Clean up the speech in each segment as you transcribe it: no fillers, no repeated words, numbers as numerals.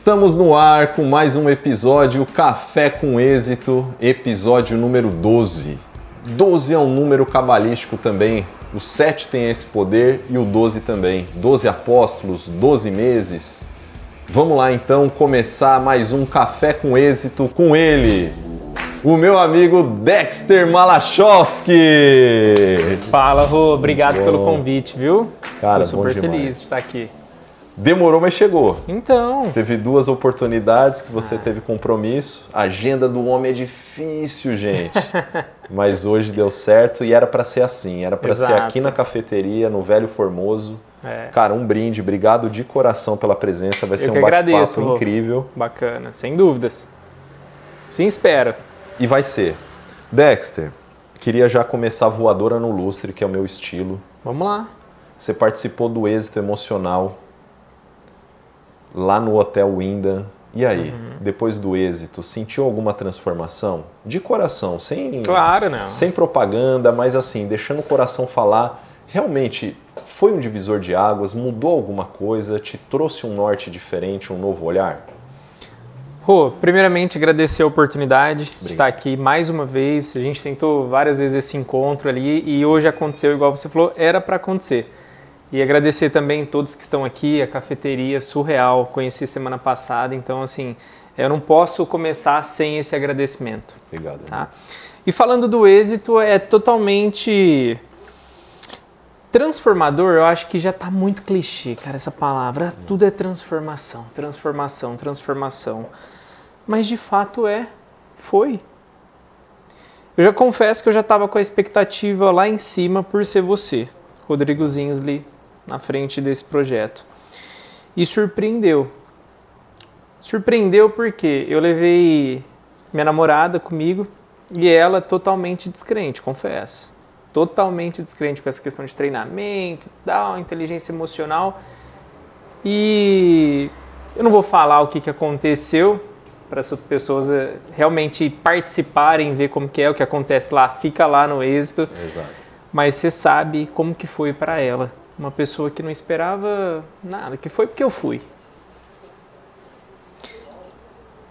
Estamos no ar com mais um episódio Café com Êxito, episódio número 12. 12 é um número cabalístico também, o 7 tem esse poder e o 12 também. 12 apóstolos, 12 meses. Vamos lá então começar mais um Café com Êxito com ele, o meu amigo Dexter Malachowski. Fala, Rô, obrigado pelo convite, viu? Cara, tô super bom demais. feliz de estar aqui. Demorou, mas chegou. Então. Teve duas oportunidades que você teve compromisso. A agenda do homem é difícil, gente. Mas hoje deu certo e era para ser assim. Era para ser aqui na cafeteria, no Velho Formoso. Cara, um brinde. Obrigado de coração pela presença. Vai ser um bate-papo incrível. Bacana, sem dúvidas. Sim, espero. E vai ser. Dexter, queria já começar voadora no lustre, que é o meu estilo. Vamos lá. Você participou do Êxito Emocional lá no Hotel Wyndham. E aí, depois do êxito, sentiu alguma transformação? De coração, Claro, não. Sem propaganda, mas assim, deixando o coração falar. Realmente, foi um divisor de águas? Mudou alguma coisa? Te trouxe um norte diferente, um novo olhar? Rô, primeiramente agradecer a oportunidade de estar aqui mais uma vez. A gente tentou várias vezes esse encontro ali e hoje aconteceu, igual você falou, era para acontecer. E agradecer também todos que estão aqui, a cafeteria Surreal, conheci semana passada, então assim, eu não posso começar sem esse agradecimento. Obrigado. Tá? E falando do êxito, é totalmente transformador, eu acho que já está muito clichê, cara, essa palavra. Tudo é transformação, transformação, transformação. Mas de fato foi. Eu já confesso que eu já estava com a expectativa lá em cima por ser você, Rodrigo Zinsley, na frente desse projeto. E surpreendeu. Surpreendeu porque eu levei minha namorada comigo e ela totalmente descrente, confesso. Totalmente descrente com essa questão de treinamento, tal, inteligência emocional. E eu não vou falar o que aconteceu para essas pessoas realmente participarem, ver como que é o que acontece lá, fica lá no êxito. Exato. Mas você sabe como que foi para ela. Uma pessoa que não esperava nada, que foi porque eu fui.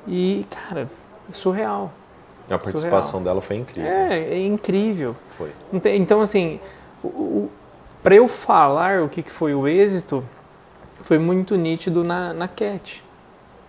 E, cara, é surreal. A participação dela foi incrível. É incrível. Foi. Então, assim, para eu falar o que foi o êxito, foi muito nítido na Cat.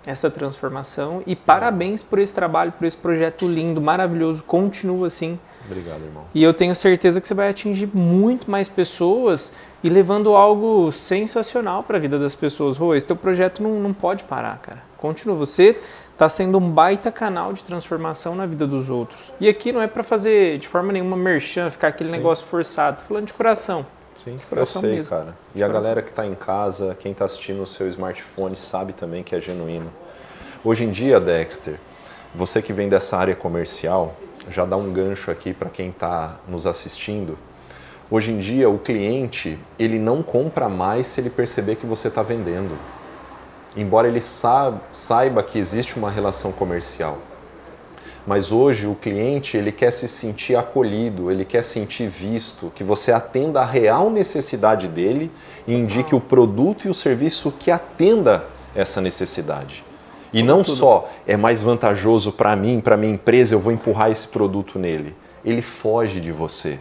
Essa transformação. E parabéns por esse trabalho, por esse projeto lindo, maravilhoso. Continua assim. Obrigado, irmão. E eu tenho certeza que você vai atingir muito mais pessoas e levando algo sensacional para a vida das pessoas. Rô, esse teu projeto não pode parar, cara. Continua. Você está sendo um baita canal de transformação na vida dos outros. E aqui não é para fazer de forma nenhuma merchan, ficar aquele negócio forçado. Tô falando de coração. Sim, de coração eu sei, mesmo. cara. E a galera que está em casa, quem está assistindo no seu smartphone, sabe também que é genuíno. Hoje em dia, Dexter, você que vem dessa área comercial, já dá um gancho aqui para quem está nos assistindo. Hoje em dia, o cliente, ele não compra mais se ele perceber que você está vendendo. Embora ele saiba que existe uma relação comercial. Mas hoje, o cliente, ele quer se sentir acolhido, ele quer sentir visto, que você atenda a real necessidade dele e indique o produto e o serviço que atenda essa necessidade. E não só é mais vantajoso para mim, para minha empresa, eu vou empurrar esse produto nele. Ele foge de você.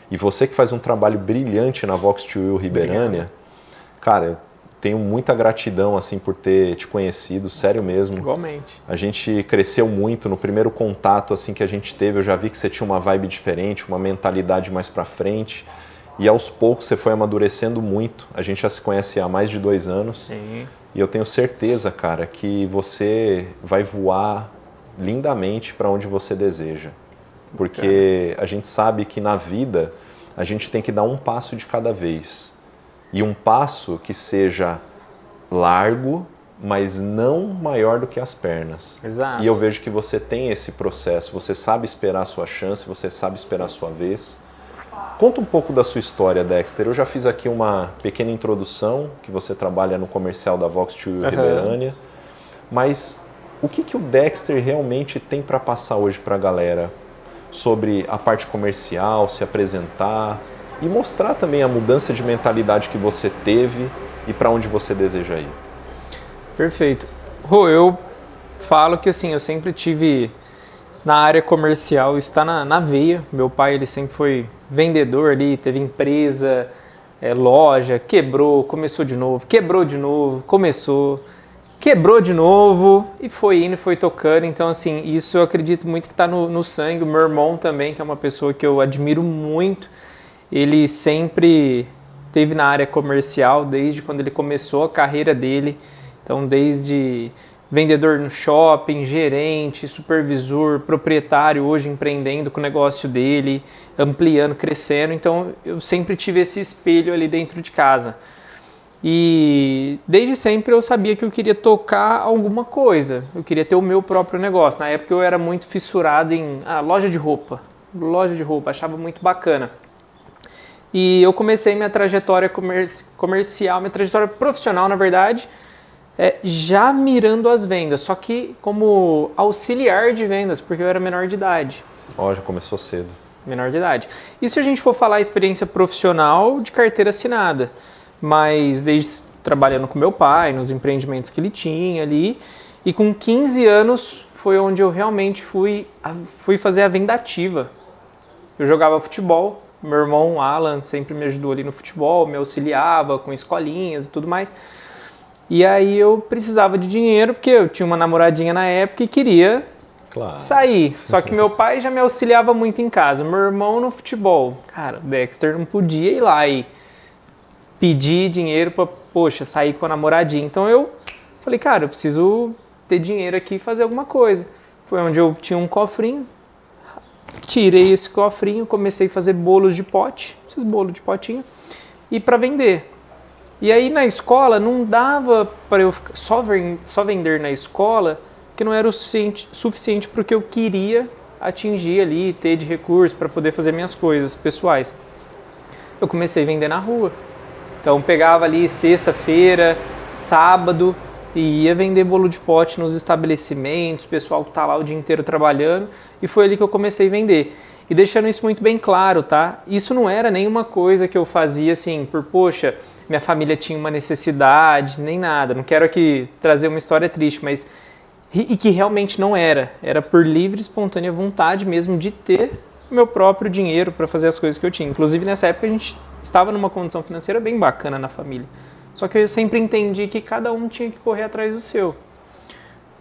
E você que faz um trabalho brilhante na Vox Will Ribeirânia, cara, eu tenho muita gratidão assim por ter te conhecido, sério mesmo. Igualmente. A gente cresceu muito no primeiro contato assim que a gente teve, eu já vi que você tinha uma vibe diferente, uma mentalidade mais para frente. E aos poucos você foi amadurecendo muito. A gente já se conhece há mais de 2 anos. Sim. E eu tenho certeza, cara, que você vai voar lindamente para onde você deseja. Porque a gente sabe que na vida a gente tem que dar um passo de cada vez. E um passo que seja largo, mas não maior do que as pernas. Exato. E eu vejo que você tem esse processo, você sabe esperar a sua chance, você sabe esperar a sua vez. Conta um pouco da sua história, Dexter. Eu já fiz aqui uma pequena introdução, que você trabalha no comercial da Vox Will Ribeirânia. Mas o que o Dexter realmente tem para passar hoje para a galera? Sobre a parte comercial, se apresentar e mostrar também a mudança de mentalidade que você teve e para onde você deseja ir. Perfeito. Rô, eu falo que assim, eu sempre tive na área comercial, está na veia. Meu pai, ele sempre foi vendedor ali, teve empresa, loja, quebrou de novo, começou, quebrou de novo e foi indo, foi tocando. Então, assim, isso eu acredito muito que está no sangue. O meu irmão também, que é uma pessoa que eu admiro muito, ele sempre teve na área comercial desde quando ele começou a carreira dele. Então, desde vendedor no shopping, gerente, supervisor, proprietário, hoje empreendendo com o negócio dele, ampliando, crescendo. Então, eu sempre tive esse espelho ali dentro de casa. E desde sempre eu sabia que eu queria tocar alguma coisa, eu queria ter o meu próprio negócio. Na época eu era muito fissurado em loja de roupa, achava muito bacana. E eu comecei minha trajetória comercial, minha trajetória profissional, na verdade, já mirando as vendas, só que como auxiliar de vendas, porque eu era menor de idade. Ó, já começou cedo. Menor de idade. E se a gente for falar experiência profissional de carteira assinada, mas desde trabalhando com meu pai, nos empreendimentos que ele tinha ali, e com 15 anos foi onde eu realmente fui fazer a venda ativa. Eu jogava futebol, meu irmão Alan sempre me ajudou ali no futebol, me auxiliava com escolinhas e tudo mais. E aí eu precisava de dinheiro, porque eu tinha uma namoradinha na época e queria sair. Só que meu pai já me auxiliava muito em casa, meu irmão no futebol. Cara, o Dexter não podia ir lá e pedir dinheiro para, sair com a namoradinha. Então eu falei, cara, eu preciso ter dinheiro aqui e fazer alguma coisa. Foi onde eu tinha um cofrinho, tirei esse cofrinho, comecei a fazer bolos de pote, esses bolos de potinho, e para vender. E aí na escola não dava para eu só vender na escola, que não era o suficiente para o que eu queria atingir ali, ter de recursos para poder fazer minhas coisas pessoais. Eu comecei a vender na rua. Então pegava ali sexta-feira, sábado e ia vender bolo de pote nos estabelecimentos, o pessoal que tá lá o dia inteiro trabalhando, e foi ali que eu comecei a vender. E deixando isso muito bem claro, tá? Isso não era nenhuma coisa que eu fazia assim, minha família tinha uma necessidade, nem nada. Não quero aqui trazer uma história triste, mas e que realmente não era. Era por livre e espontânea vontade mesmo de ter meu próprio dinheiro para fazer as coisas que eu tinha. Inclusive nessa época a gente estava numa condição financeira bem bacana na família. Só que eu sempre entendi que cada um tinha que correr atrás do seu.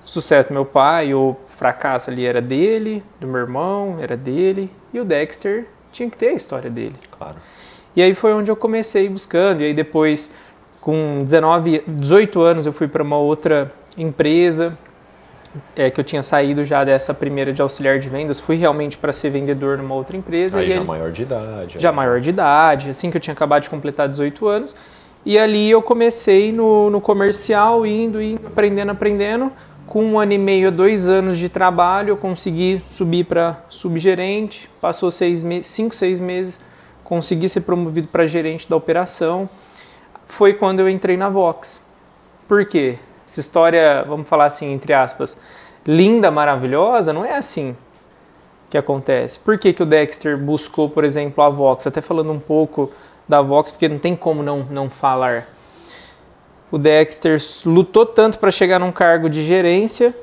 O sucesso do meu pai, o fracasso ali era dele, do meu irmão, era dele, e o Dexter tinha que ter a história dele. Claro. E aí foi onde eu comecei buscando, e aí depois, com 18 anos, eu fui para uma outra empresa, que eu tinha saído já dessa primeira de auxiliar de vendas, fui realmente para ser vendedor numa outra empresa. Aí e já maior de idade. Já maior de idade, assim que eu tinha acabado de completar 18 anos. E ali eu comecei no comercial, indo, aprendendo. Com 1 ano e meio a 2 anos de trabalho, eu consegui subir para subgerente, passou 5, 6 meses, consegui ser promovido para gerente da operação. Foi quando eu entrei na Vox. Por quê? Essa história, vamos falar assim, entre aspas, linda, maravilhosa, não é assim que acontece. Por que o Dexter buscou, por exemplo, a Vox? Até falando um pouco da Vox, porque não tem como não falar. O Dexter lutou tanto para chegar num cargo de gerência,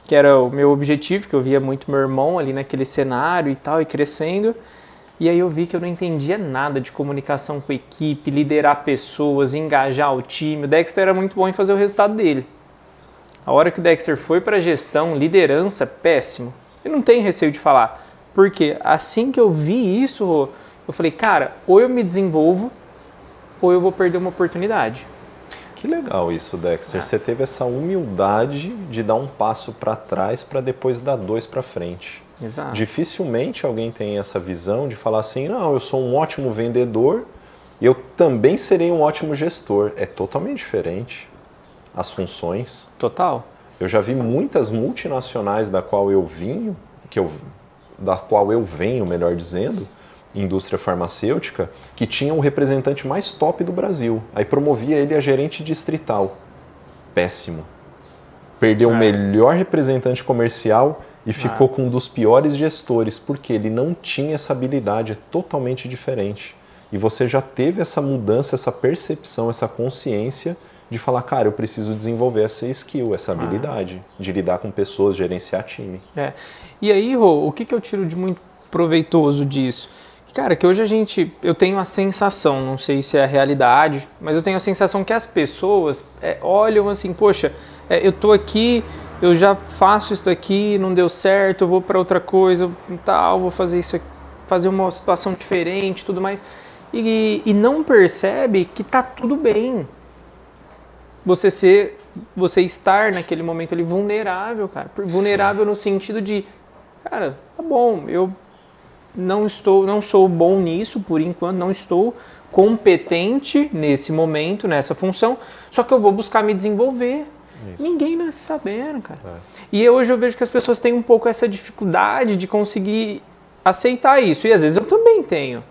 que era o meu objetivo, que eu via muito meu irmão ali naquele cenário e tal, e crescendo. E aí eu vi que eu não entendia nada de comunicação com a equipe, liderar pessoas, engajar o time. O Dexter era muito bom em fazer o resultado dele. A hora que o Dexter foi para gestão, liderança, péssimo. Eu não tenho receio de falar. Porque assim que eu vi isso, eu falei, cara, ou eu me desenvolvo, ou eu vou perder uma oportunidade. Que legal isso, Dexter. Você teve essa humildade de dar um passo para trás para depois dar 2 para frente. Exato. Dificilmente alguém tem essa visão de falar assim, não, eu sou um ótimo vendedor e eu também serei um ótimo gestor. É totalmente diferente as funções. Total. Eu já vi muitas multinacionais da qual eu venho, melhor dizendo, indústria farmacêutica, que tinha o representante mais top do Brasil. Aí promovia ele a gerente distrital. Péssimo. Perdeu o melhor representante comercial e ficou com um dos piores gestores, porque ele não tinha essa habilidade, é totalmente diferente. E você já teve essa mudança, essa percepção, essa consciência de falar, cara, eu preciso desenvolver essa skill, essa habilidade de lidar com pessoas, gerenciar time. E aí, Rô, o que eu tiro de muito proveitoso disso? Cara, que hoje eu tenho a sensação, não sei se é a realidade, mas eu tenho a sensação que as pessoas olham assim, poxa, eu tô aqui, eu já faço isso daqui, não deu certo, eu vou para outra coisa, tal, vou fazer isso aqui, fazer uma situação diferente, tudo mais, e não percebe que tá tudo bem. Você estar naquele momento ali vulnerável, cara, vulnerável no sentido de, cara, tá bom, eu não sou bom nisso por enquanto, não estou competente nesse momento, nessa função, só que eu vou buscar me desenvolver. Isso. Ninguém nasce sabendo, cara. E hoje eu vejo que as pessoas têm um pouco essa dificuldade de conseguir aceitar isso, e às vezes eu também tenho.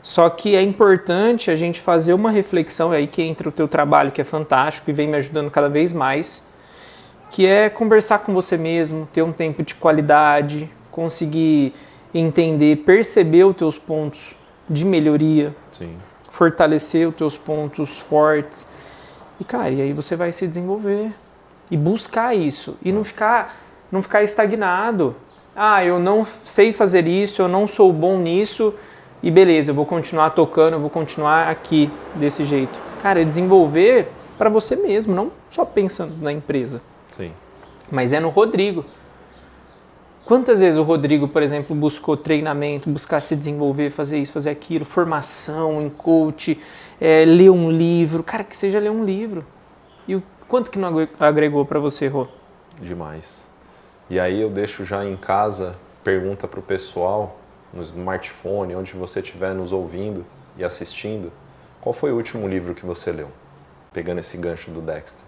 Só que é importante a gente fazer uma reflexão, aí que entra o teu trabalho, que é fantástico e vem me ajudando cada vez mais, que é conversar com você mesmo, ter um tempo de qualidade, conseguir entender, perceber os teus pontos de melhoria, Sim. fortalecer os teus pontos fortes. E, cara, e aí você vai se desenvolver e buscar isso. E não ficar estagnado. Ah, eu não sei fazer isso, eu não sou bom nisso, e beleza, eu vou continuar tocando, eu vou continuar aqui desse jeito. Cara, é desenvolver para você mesmo, não só pensando na empresa. Sim. Mas é no Rodrigo. Quantas vezes o Rodrigo, por exemplo, buscou treinamento, buscar se desenvolver, fazer isso, fazer aquilo, formação em coach, ler um livro, cara, que seja ler um livro. E o quanto que não agregou para você, Rô? Demais. E aí eu deixo já em casa, pergunta para o pessoal, no smartphone, onde você estiver nos ouvindo e assistindo, qual foi o último livro que você leu? Pegando esse gancho do Dexter.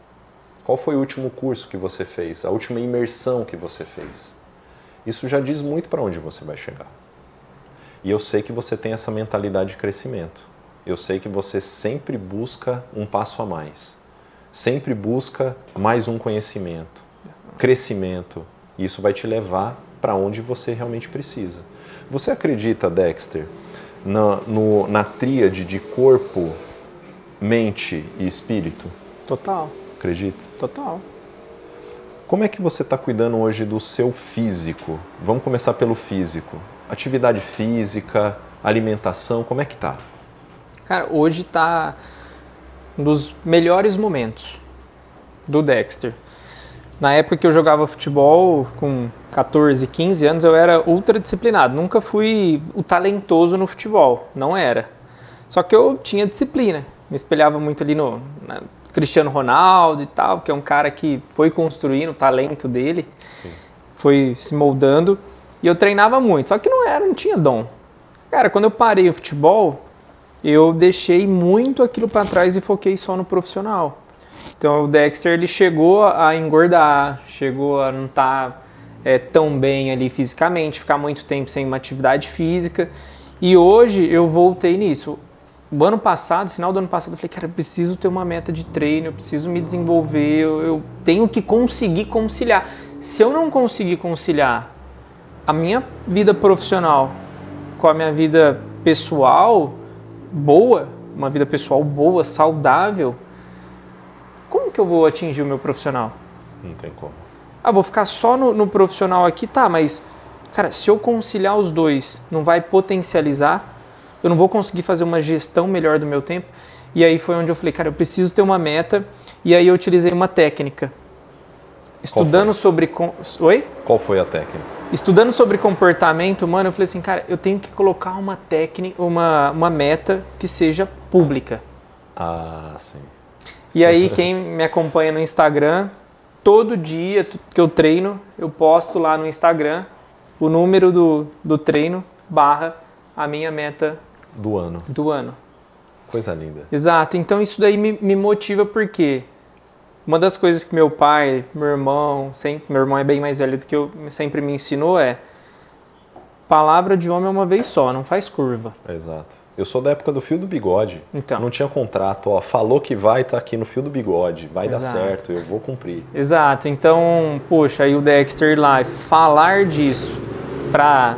Qual foi o último curso que você fez? A última imersão que você fez? Isso já diz muito para onde você vai chegar. E eu sei que você tem essa mentalidade de crescimento. Eu sei que você sempre busca um passo a mais. Sempre busca mais um conhecimento, crescimento. E isso vai te levar para onde você realmente precisa. Você acredita, Dexter, na tríade de corpo, mente e espírito? Total. Acredita? Total. Como é que você está cuidando hoje do seu físico? Vamos começar pelo físico. Atividade física, alimentação, como é que tá? Cara, hoje tá um dos melhores momentos do Dexter. Na época que eu jogava futebol, com 14, 15 anos, eu era ultra disciplinado. Nunca fui o talentoso no futebol, não era. Só que eu tinha disciplina. Me espelhava muito ali no Cristiano Ronaldo e tal, que é um cara que foi construindo o talento dele, sim, foi se moldando, e eu treinava muito, só que não tinha dom. Cara, quando eu parei o futebol, eu deixei muito aquilo para trás e foquei só no profissional. Então o Dexter, ele chegou a engordar, chegou a não estar tão bem ali fisicamente, ficar muito tempo sem uma atividade física, e hoje eu voltei nisso. O ano passado, final do ano passado, eu falei, cara, eu preciso ter uma meta de treino, eu preciso me desenvolver, eu tenho que conseguir conciliar. Se eu não conseguir conciliar a minha vida profissional com a minha vida pessoal boa, uma vida pessoal boa, saudável, como que eu vou atingir o meu profissional? Não tem como. Vou ficar só no profissional aqui, tá, mas, cara, se eu conciliar os dois, não vai potencializar? Eu não vou conseguir fazer uma gestão melhor do meu tempo? E aí foi onde eu falei, cara, eu preciso ter uma meta, e aí eu utilizei uma técnica. Estudando sobre... Oi? Qual foi a técnica? Estudando sobre comportamento humano, eu falei assim, cara, eu tenho que colocar uma técnica, uma meta que seja pública. Ah, sim. E aí, quem me acompanha no Instagram, todo dia que eu treino, eu posto lá no Instagram o número do treino / a minha meta do ano. Coisa linda. Exato. Então isso daí me motiva porque uma das coisas que meu pai, meu irmão é bem mais velho do que eu, sempre me ensinou palavra de homem é uma vez só, não faz curva. Exato. Eu sou da época do fio do bigode. Então. Não tinha contrato, falou que vai, tá aqui no fio do bigode, vai dar certo, eu vou cumprir. Exato. Então, poxa, aí o Dexter lá, falar disso para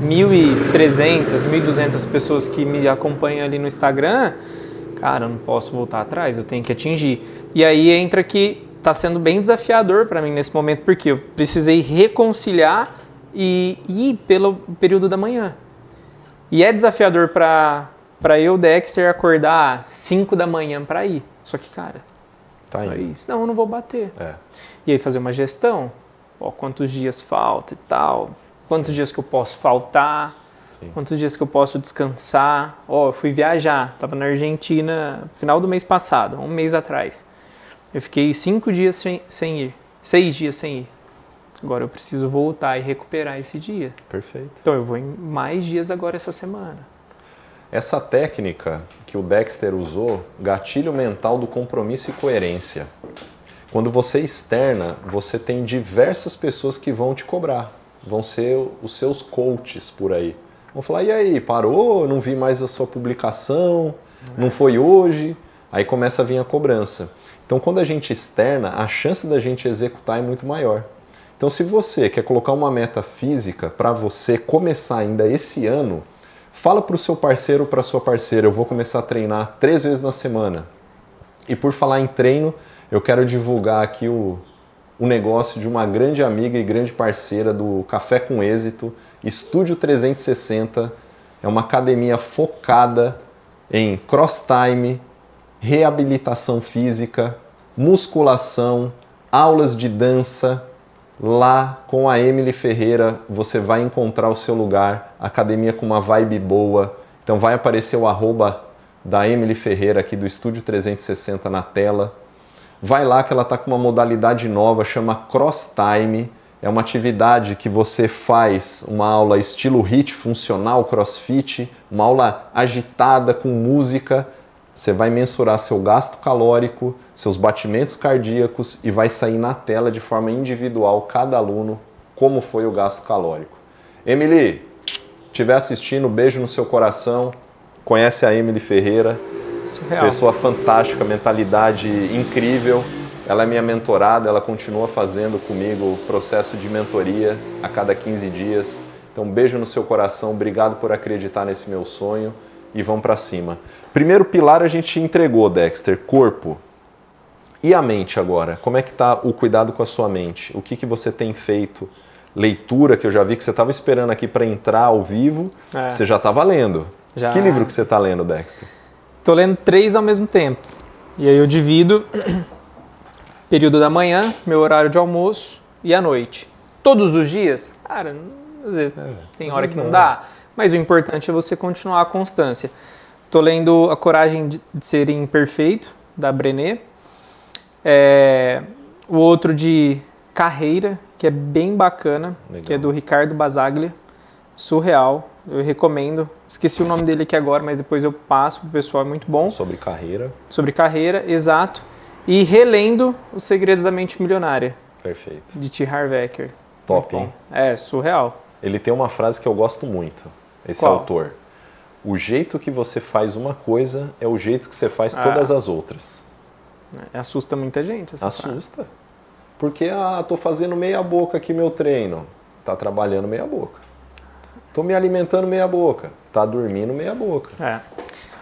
1.300, 1.200 pessoas que me acompanham ali no Instagram, cara, eu não posso voltar atrás, eu tenho que atingir. E aí entra que está sendo bem desafiador para mim nesse momento, porque eu precisei reconciliar e ir pelo período da manhã. E é desafiador para eu, Dexter, acordar às 5 da manhã para ir. Só que, cara, Tá aí, senão eu não vou bater. É. E aí fazer uma gestão, ó, quantos dias falta e tal, quantos dias que eu posso faltar, quantos dias que eu posso descansar. Ó, eu fui viajar, estava na Argentina no final do mês passado, um mês atrás. Eu fiquei 5 dias sem ir, 6 dias sem ir. Agora eu preciso voltar e recuperar esse dia. Perfeito. Então eu vou em mais dias agora essa semana. Essa técnica que o Dexter usou, gatilho mental do compromisso e coerência. Quando você externa, você tem diversas pessoas que vão te cobrar. Vão ser os seus coaches por aí. Vão falar, e aí, parou? Não vi mais a sua publicação? Não foi hoje? Aí começa a vir a cobrança. Então quando a gente externa, a chance da gente executar é muito maior. Então se você quer colocar uma meta física para você começar ainda esse ano, fala para o seu parceiro ou para a sua parceira, eu vou começar a treinar 3 vezes na semana. E por falar em treino, eu quero divulgar aqui o negócio de uma grande amiga e grande parceira do Café com Êxito, Estúdio 360. É uma academia focada em cross-time, reabilitação física, musculação, aulas de dança. Lá com a Emily Ferreira você vai encontrar o seu lugar, academia com uma vibe boa. Então vai aparecer o arroba da Emily Ferreira aqui do Estúdio 360 na tela. Vai lá que ela está com uma modalidade nova, chama Cross Time. É uma atividade que você faz uma aula estilo HIIT funcional, crossfit, uma aula agitada com música. Você vai mensurar seu gasto calórico, seus batimentos cardíacos e vai sair na tela de forma individual, cada aluno, como foi o gasto calórico. Emily, estiver assistindo, beijo no seu coração. Conhece a Emily Ferreira, Surreal. Pessoa fantástica, mentalidade incrível. Ela é minha mentorada, ela continua fazendo comigo o processo de mentoria a cada 15 dias. Então, beijo no seu coração, obrigado por acreditar nesse meu sonho e vamos para cima. Primeiro pilar a gente entregou, Dexter, corpo. E a mente agora? Como é que está o cuidado com a sua mente? O que você tem feito? Leitura, que eu já vi que você estava esperando aqui para entrar ao vivo, você já estava lendo. Já. Que livro que você está lendo, Dexter? Estou lendo 3 ao mesmo tempo. E aí eu divido período da manhã, meu horário de almoço e à noite. Todos os dias? Cara, às vezes tem hora que não dá. Mas o importante é você continuar a constância. Estou lendo A Coragem de Ser Imperfeito, da Brené. O outro de carreira, que é bem bacana, Legal. que é do Ricardo Basaglia. Surreal, eu recomendo. Esqueci o nome dele aqui agora, mas depois eu passo pro pessoal, é muito bom. Sobre carreira. Sobre carreira, exato. E relendo Os Segredos da Mente Milionária, Perfeito. de T. Harv Eker. Top, hein? É, surreal. Ele tem uma frase que eu gosto muito, esse Qual? autor. O jeito que você faz uma coisa é o jeito que você faz todas as outras. Assusta muita gente essa frase. Assusta. Porque, tô fazendo meia boca aqui meu treino. Tá trabalhando meia boca. Tô me alimentando meia boca. Tá dormindo meia boca.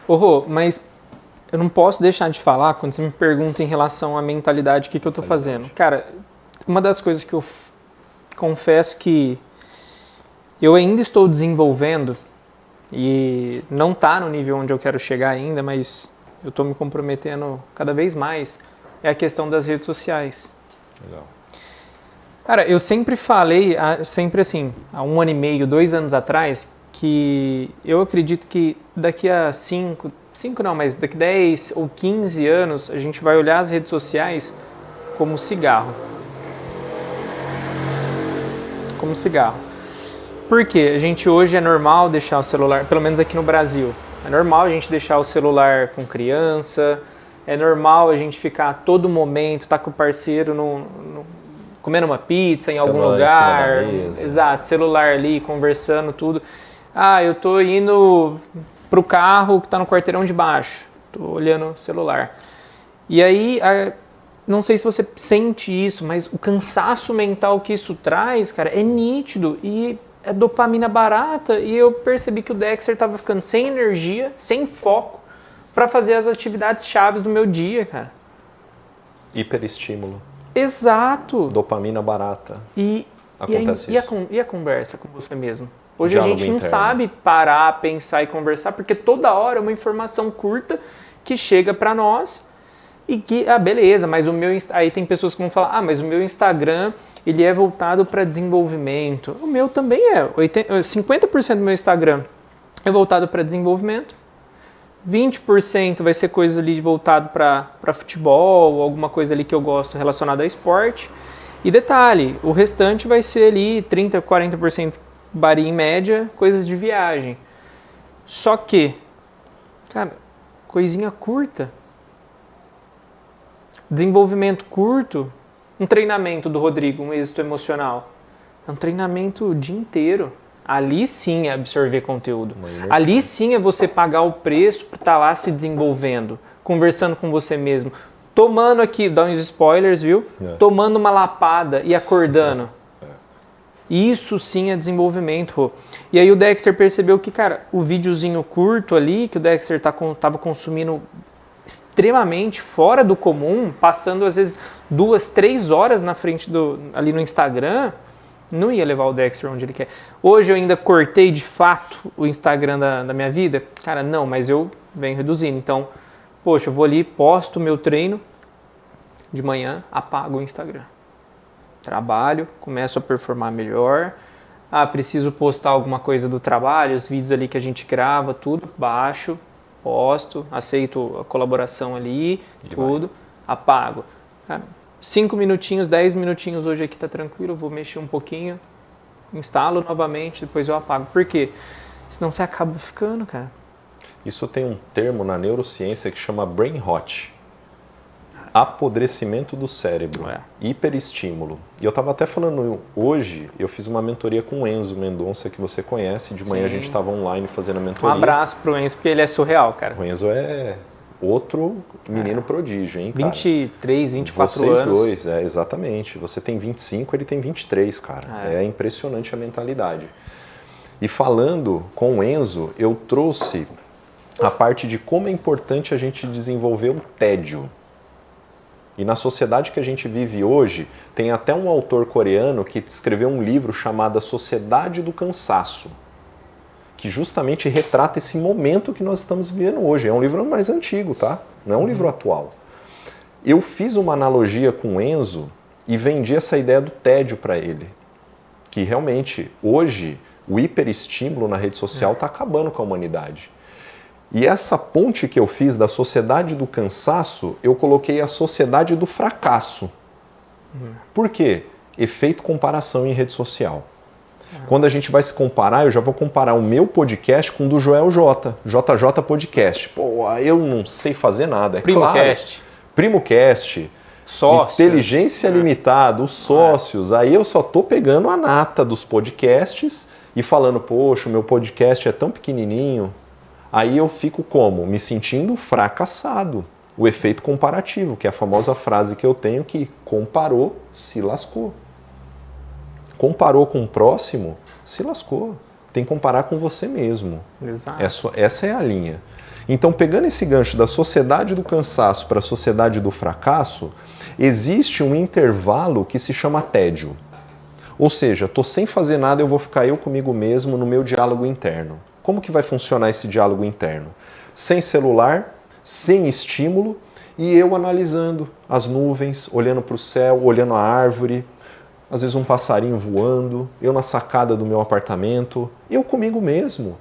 Ô Rô, mas eu não posso deixar de falar, quando você me pergunta em relação à mentalidade, o que eu tô fazendo. Cara, uma das coisas que eu confesso que eu ainda estou desenvolvendo, e não tá no nível onde eu quero chegar ainda, mas eu tô me comprometendo cada vez mais, é a questão das redes sociais. Legal. Cara, eu sempre falei, sempre assim, há 1 ano e meio, 2 anos atrás, que eu acredito que daqui a 5 não, mas daqui a 10 ou 15 anos, a gente vai olhar as redes sociais como cigarro. Como cigarro. Porque a gente hoje é normal deixar o celular, pelo menos aqui no Brasil, é normal a gente deixar o celular com criança, é normal a gente ficar a todo momento, tá com o parceiro comendo uma pizza em algum lugar, exato, celular ali, conversando, tudo. Eu tô indo pro carro que tá no quarteirão de baixo, tô olhando o celular. E aí, não sei se você sente isso, mas o cansaço mental que isso traz, cara, é nítido e é dopamina barata. E eu percebi que o Dexter tava ficando sem energia, sem foco, para fazer as atividades chaves do meu dia, cara. Hiperestímulo. Exato. Dopamina barata. Acontece isso. E a conversa com você mesmo? Hoje Diálogo a gente não interno. sabe parar, pensar e conversar, porque toda hora é uma informação curta que chega para nós e que, beleza, mas o meu... Aí tem pessoas que vão falar, mas o meu Instagram, ele é voltado para desenvolvimento. O meu também é. 50% do meu Instagram é voltado para desenvolvimento. 20% vai ser coisa ali voltado para futebol, alguma coisa ali que eu gosto relacionada a esporte. E detalhe, o restante vai ser ali 30%, 40% varia em média, coisas de viagem. Só que, cara, coisinha curta. Desenvolvimento curto, um treinamento do Rodrigo, um êxito emocional. É um treinamento o dia inteiro. Ali sim é absorver conteúdo. Ali sim é você pagar o preço para estar lá se desenvolvendo, conversando com você mesmo. Tomando aqui, dá uns spoilers, viu? Tomando uma lapada e acordando. Isso sim é desenvolvimento, Rô. E aí o Dexter percebeu que, cara, o videozinho curto ali, que o Dexter estava consumindo extremamente fora do comum, passando às vezes 2, 3 horas na frente ali no Instagram, não ia levar o Dexter onde ele quer. Hoje eu ainda cortei de fato o Instagram da minha vida? Cara, não, mas eu venho reduzindo. Então, poxa, eu vou ali, posto o meu treino de manhã, apago o Instagram. Trabalho, começo a performar melhor. Preciso postar alguma coisa do trabalho, os vídeos ali que a gente grava, tudo, baixo, posto, aceito a colaboração ali, tudo, apago. 5 minutinhos, 10 minutinhos hoje aqui tá tranquilo, vou mexer um pouquinho, instalo novamente, depois eu apago. Por quê? Senão você acaba ficando, cara. Isso tem um termo na neurociência que chama brain rot. Apodrecimento do cérebro, hiperestímulo. E eu estava até falando hoje, eu fiz uma mentoria com o Enzo Mendonça, que você conhece, de manhã a gente estava online fazendo a mentoria. Um abraço pro Enzo, porque ele é surreal, cara. O Enzo é outro menino prodígio, hein, cara? 23, 24 Vocês anos. Vocês dois, exatamente. Você tem 25, ele tem 23, cara. É impressionante a mentalidade. E falando com o Enzo, eu trouxe a parte de como é importante a gente desenvolver o tédio. E na sociedade que a gente vive hoje, tem até um autor coreano que escreveu um livro chamado A Sociedade do Cansaço, que justamente retrata esse momento que nós estamos vivendo hoje. É um livro mais antigo, tá? Não é um livro atual. Eu fiz uma analogia com o Enzo e vendi essa ideia do tédio para ele. Que realmente, hoje, o hiperestímulo na rede social está acabando com a humanidade. E essa ponte que eu fiz da sociedade do cansaço, eu coloquei a sociedade do fracasso. Por quê? Efeito comparação em rede social. Quando a gente vai se comparar, eu já vou comparar o meu podcast com o do Joel J. JJ Podcast. Pô, eu não sei fazer nada, é PrimoCast. Claro. PrimoCast. Sócios. Inteligência Limitada, os sócios. Aí eu só tô pegando a nata dos podcasts e falando, poxa, o meu podcast é tão pequenininho. Aí eu fico como? Me sentindo fracassado. O efeito comparativo, que é a famosa frase que eu tenho que comparou, se lascou. Comparou com o próximo, se lascou. Tem que comparar com você mesmo. Exato. Essa é a linha. Então, pegando esse gancho da sociedade do cansaço para a sociedade do fracasso, existe um intervalo que se chama tédio. Ou seja, estou sem fazer nada, eu vou ficar eu comigo mesmo no meu diálogo interno. Como que vai funcionar esse diálogo interno? Sem celular, sem estímulo e eu analisando as nuvens, olhando para o céu, olhando a árvore, às vezes um passarinho voando, eu na sacada do meu apartamento, eu comigo mesmo,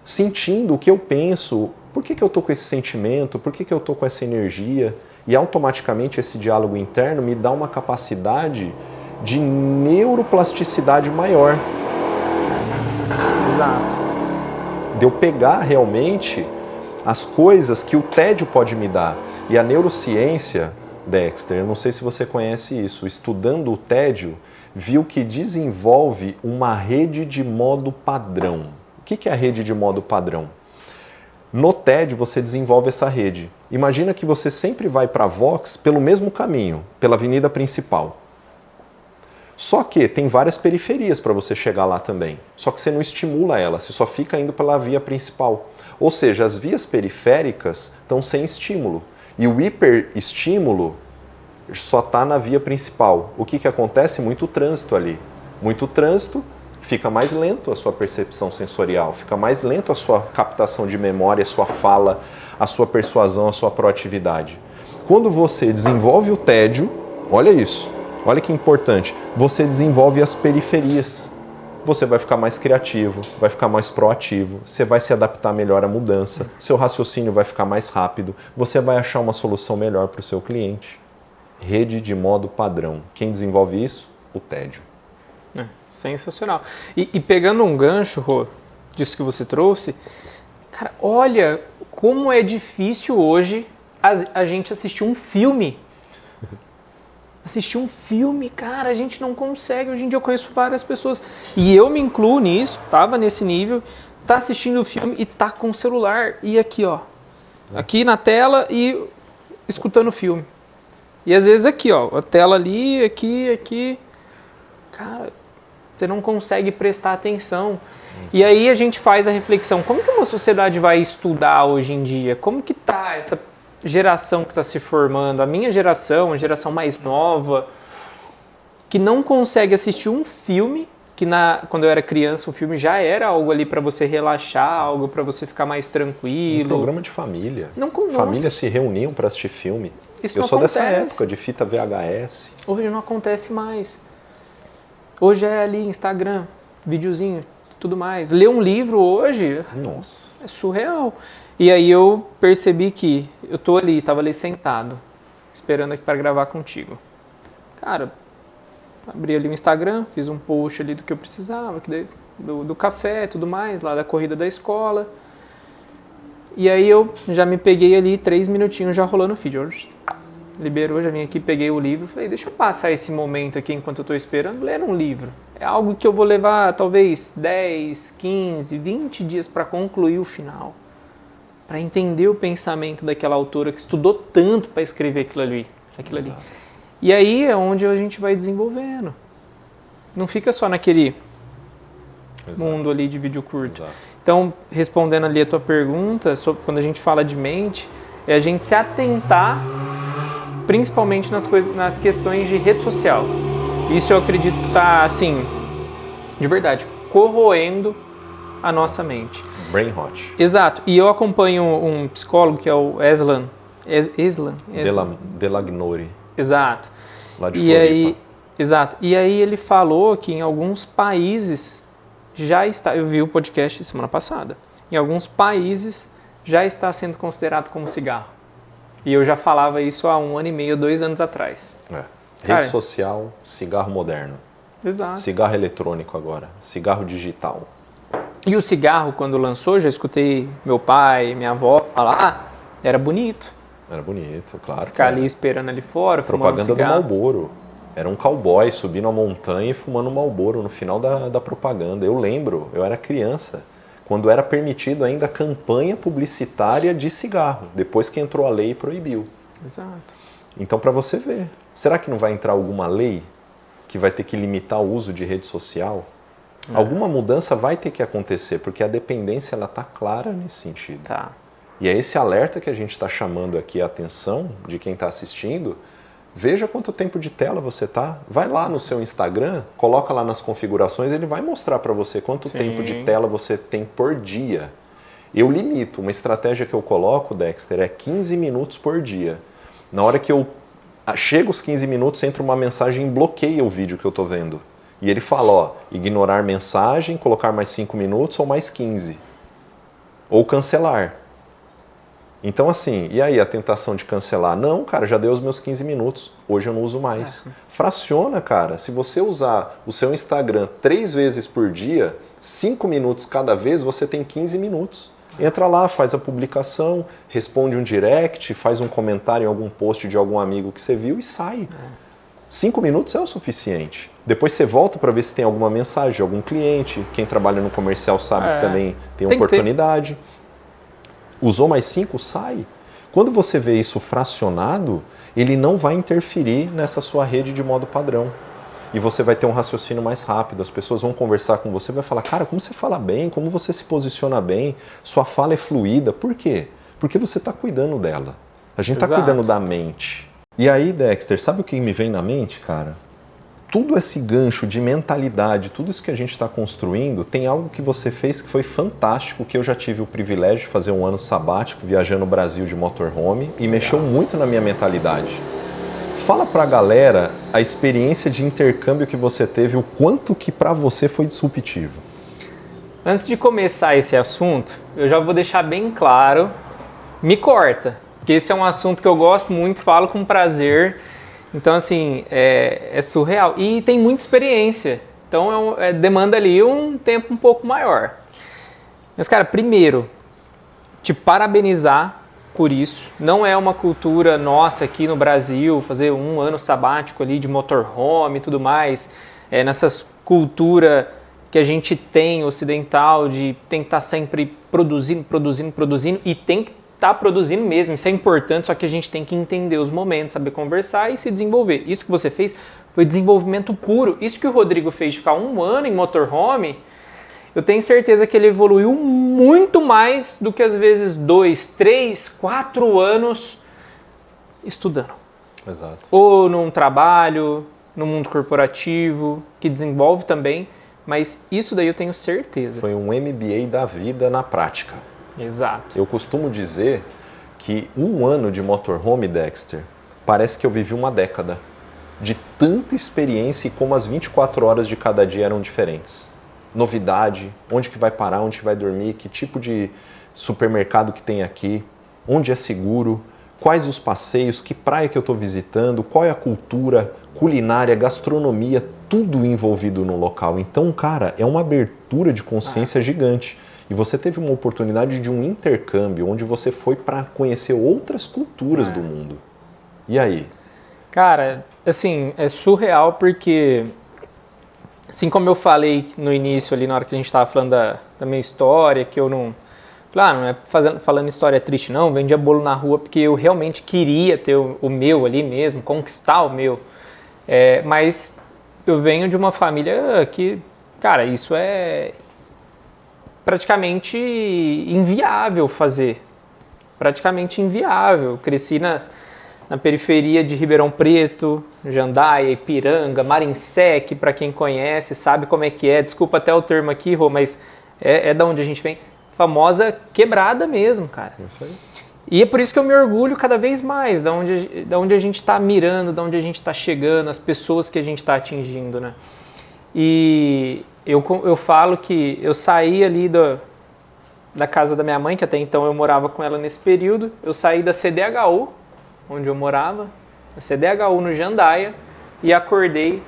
sentindo o que eu penso, por que eu estou com esse sentimento, por que eu estou com essa energia, e automaticamente esse diálogo interno me dá uma capacidade de neuroplasticidade maior. Exato. De eu pegar realmente as coisas que o tédio pode me dar. E a neurociência, Dexter, eu não sei se você conhece isso, estudando o tédio, viu que desenvolve uma rede de modo padrão. O que é a rede de modo padrão? No tédio você desenvolve essa rede. Imagina que você sempre vai para a Vox pelo mesmo caminho, pela avenida principal. Só que tem várias periferias para você chegar lá também. Só que você não estimula ela, você só fica indo pela via principal. Ou seja, as vias periféricas estão sem estímulo. E o hiperestímulo só está na via principal. O que acontece? Muito trânsito ali. Muito trânsito, fica mais lento a sua percepção sensorial, fica mais lento a sua captação de memória, a sua fala, a sua persuasão, a sua proatividade. Quando você desenvolve o tédio, olha isso, olha que importante, você desenvolve as periferias. Você vai ficar mais criativo, vai ficar mais proativo, você vai se adaptar melhor à mudança, seu raciocínio vai ficar mais rápido, você vai achar uma solução melhor para o seu cliente. Rede de modo padrão. Quem desenvolve isso? O tédio. Sensacional. E pegando um gancho, Rô, disso que você trouxe, cara, olha como é difícil hoje a gente assistir um filme. Assistir um filme, cara, a gente não consegue. Hoje em dia eu conheço várias pessoas, e eu me incluo nisso, tava nesse nível, tá assistindo o filme e tá com o celular, e aqui, ó, aqui na tela e escutando o filme. E às vezes aqui, ó, a tela ali, aqui, cara, você não consegue prestar atenção. E aí a gente faz a reflexão, como que uma sociedade vai estudar hoje em dia? Como que tá essa geração que está se formando, a minha geração, a geração mais nova, que não consegue assistir um filme, que quando eu era criança o filme já era algo ali para você relaxar, algo para você ficar mais tranquilo. Um programa de família. Não, famílias se reuniam para assistir filme. Isso eu não sou acontece. Dessa época, de fita VHS. Hoje não acontece mais. Hoje é ali, Instagram, videozinho, tudo mais. Ler um livro hoje, nossa, é surreal. E aí eu percebi que eu tava ali sentado, esperando aqui para gravar contigo. Cara, abri ali o Instagram, fiz um post ali do que eu precisava, do café e tudo mais, lá da corrida da escola. E aí eu já me peguei ali 3 minutinhos já rolando o feed. Liberou, já vim aqui, peguei o livro, falei, deixa eu passar esse momento aqui enquanto eu estou esperando, ler um livro. É algo que eu vou levar talvez 10, 15, 20 dias para concluir o final. Para entender o pensamento daquela autora que estudou tanto para escrever aquilo ali. E aí é onde a gente vai desenvolvendo. Não fica só naquele mundo ali de vídeo curto. Então, respondendo ali a tua pergunta, sobre quando a gente fala de mente, é a gente se atentar principalmente nas questões de rede social. Isso eu acredito que está, assim, de verdade, corroendo a nossa mente. Brain rot. Exato. E eu acompanho um psicólogo que é o Eslan. Delagnori. Exato. Lá de Floripa. Exato. E aí ele falou que em alguns países já está... Eu vi o podcast semana passada. Em alguns países já está sendo considerado como cigarro. E eu já falava isso há 1 ano e meio, 2 anos atrás. Rede social, cigarro moderno. Exato. Cigarro eletrônico agora. Cigarro digital. E o cigarro, quando lançou, já escutei meu pai, minha avó falar, era bonito. Era bonito, claro. Ficar ali esperando ali fora, propaganda fumando cigarro. do Marlboro. Era um cowboy subindo a montanha e fumando Marlboro no final da propaganda. Eu lembro, eu era criança, quando era permitido ainda a campanha publicitária de cigarro, depois que entrou a lei e proibiu. Exato. Então, para você ver, será que não vai entrar alguma lei que vai ter que limitar o uso de rede social? Alguma mudança vai ter que acontecer, porque a dependência ela está clara nesse sentido. Tá. E é esse alerta que a gente está chamando aqui a atenção de quem está assistindo. Veja quanto tempo de tela você tá. Vai lá no seu Instagram, coloca lá nas configurações, ele vai mostrar para você quanto tempo de tela você tem por dia. Eu limito, uma estratégia que eu coloco, Dexter, é 15 minutos por dia. Na hora que eu chego os 15 minutos, entra uma mensagem e bloqueia o vídeo que eu tô vendo. E ele fala, ó, ignorar mensagem, colocar mais 5 minutos ou mais 15. Ou cancelar. Então assim, e aí a tentação de cancelar? Não, cara, já deu os meus 15 minutos, hoje eu não uso mais. Fraciona, cara, se você usar o seu Instagram 3 vezes por dia, 5 minutos cada vez, você tem 15 minutos. Entra lá, faz a publicação, responde um direct, faz um comentário em algum post de algum amigo que você viu e sai. 5 minutos é o suficiente. Depois você volta para ver se tem alguma mensagem de algum cliente. Quem trabalha no comercial sabe que também tem oportunidade. Usou mais 5, sai. Quando você vê isso fracionado, ele não vai interferir nessa sua rede de modo padrão. e você vai ter um raciocínio mais rápido. As pessoas vão conversar com você, vai falar, cara, como você fala bem, como você se posiciona bem, sua fala é fluida. Por quê? Porque você está cuidando dela. A gente está cuidando da mente. E aí, Dexter, sabe o que me vem na mente, cara? Tudo esse gancho de mentalidade, tudo isso que a gente está construindo, tem algo que você fez que foi fantástico, que eu já tive o privilégio de fazer um ano sabático, viajando o Brasil de motorhome, e mexeu muito na minha mentalidade. Fala pra galera a experiência de intercâmbio que você teve, o quanto que pra você foi disruptivo. Antes de começar esse assunto, eu já vou deixar bem claro, me corta, porque esse é um assunto que eu gosto muito, falo com prazer. Então, assim, é surreal. E tem muita experiência. Então, demanda ali um tempo um pouco maior. Mas, cara, primeiro, te parabenizar por isso. Não é uma cultura nossa aqui no Brasil, fazer um ano sabático ali de motorhome e tudo mais. Nessas cultura que a gente tem ocidental de tem que estar sempre produzindo e tem que tá produzindo mesmo, isso é importante, só que a gente tem que entender os momentos, saber conversar e se desenvolver. Isso que você fez foi desenvolvimento puro. Isso que o Rodrigo fez de ficar um ano em motorhome, eu tenho certeza que ele evoluiu muito mais do que às vezes 2, 3, 4 anos estudando. Exato. Ou num trabalho, no mundo corporativo, que desenvolve também, mas isso daí eu tenho certeza. Foi um MBA da vida na prática. Exato. Eu costumo dizer que um ano de motorhome, Dexter, parece que eu vivi uma década de tanta experiência e como as 24 horas de cada dia eram diferentes. Novidade, onde que vai parar, onde que vai dormir, que tipo de supermercado que tem aqui, onde é seguro, quais os passeios, que praia que eu estou visitando, qual é a cultura, culinária, gastronomia, tudo envolvido no local. Então, cara, é uma abertura de consciência gigante. E você teve uma oportunidade de um intercâmbio, onde você foi para conhecer outras culturas do mundo. E aí? Cara, assim, é surreal porque, assim como eu falei no início ali, na hora que a gente estava falando da minha história, que eu não... Claro, não é falando história triste não, vendia bolo na rua porque eu realmente queria ter o meu ali mesmo, conquistar o meu. Mas eu venho de uma família que, cara, isso é praticamente inviável fazer. Praticamente inviável. Cresci na periferia de Ribeirão Preto, Jandaia, Ipiranga, Marinsec, para quem conhece, sabe como é que é. Desculpa até o termo aqui, Rô, mas é da onde a gente vem. Famosa quebrada mesmo, cara. Isso aí. E é por isso que eu me orgulho cada vez mais da onde a gente está mirando, da onde a gente está chegando, as pessoas que a gente está atingindo, né? E eu falo que eu saí ali da casa da minha mãe, que até então eu morava com ela nesse período, eu saí da CDHU, onde eu morava, a CDHU no Jandaia, e acordei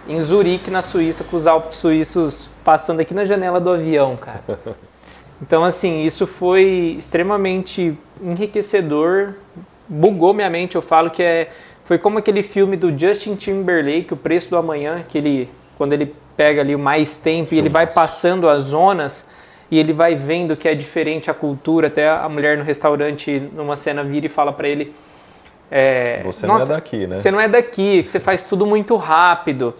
em Zurique, na Suíça, com os Alpes suíços passando aqui na janela do avião, cara. Então, assim, isso foi extremamente enriquecedor, bugou minha mente. Eu falo que foi como aquele filme do Justin Timberlake, O Preço do Amanhã, que quando ele pega ali mais tempo e ele vai passando as zonas e ele vai vendo que é diferente a cultura. Até a mulher no restaurante, numa cena, vira e fala para ele... Você não é daqui, né? Você não é daqui, que você faz tudo muito rápido.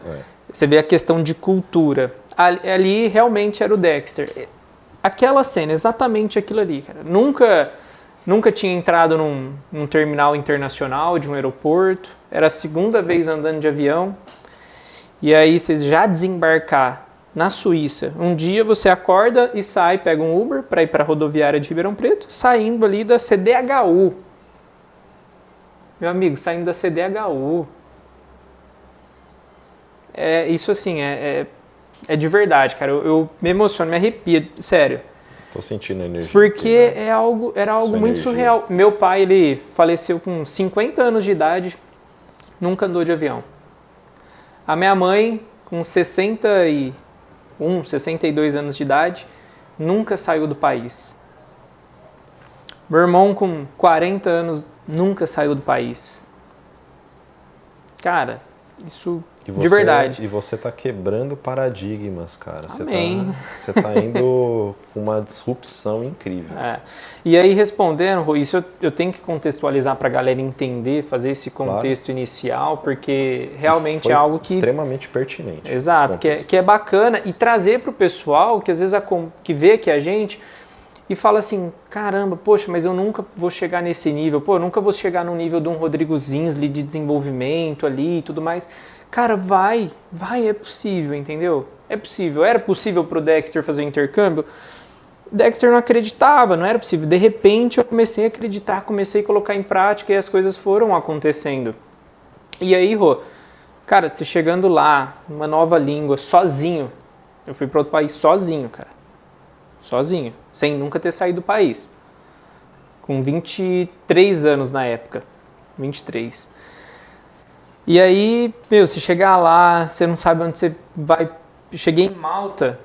Você vê a questão de cultura. Ali realmente era o Dexter. Aquela cena, exatamente aquilo ali, cara. Nunca tinha entrado num terminal internacional de um aeroporto. Era a segunda vez andando de avião. E aí você já desembarcar na Suíça. Um dia você acorda e sai, pega um Uber para ir para a rodoviária de Ribeirão Preto, saindo ali da CDHU. Meu amigo, saindo da CDHU. Isso assim, é de verdade, cara. Eu me emociono, me arrepio, sério. Tô sentindo energia. Porque era algo muito surreal. Meu pai, ele faleceu com 50 anos de idade, nunca andou de avião. A minha mãe, com 61, 62 anos de idade, nunca saiu do país. Meu irmão, com 40 anos, nunca saiu do país. Cara, Isso E de verdade. E você tá quebrando paradigmas, cara. Amém. Você tá indo com uma disrupção incrível. E aí, respondendo, Rô, isso eu tenho que contextualizar para a galera entender, fazer esse contexto inicial, porque realmente Foi é algo que... extremamente pertinente. Exato, que é bacana, e trazer para o pessoal, que às vezes que vê aqui a gente e fala assim, caramba, poxa, mas eu nunca vou chegar nesse nível, eu nunca vou chegar no nível de um Rodrigo Zinsley de desenvolvimento ali e tudo mais. Cara, vai, é possível, entendeu? É possível. Era possível pro Dexter fazer o intercâmbio? O Dexter não acreditava, não era possível. De repente eu comecei a acreditar, comecei a colocar em prática e as coisas foram acontecendo. E aí, Rô, cara, você chegando lá, uma nova língua, sozinho. Eu fui para outro país sozinho, cara. Sozinho, sem nunca ter saído do país. Com 23 anos na época. 23. E aí, você chegar lá, você não sabe onde você vai. Cheguei em Malta,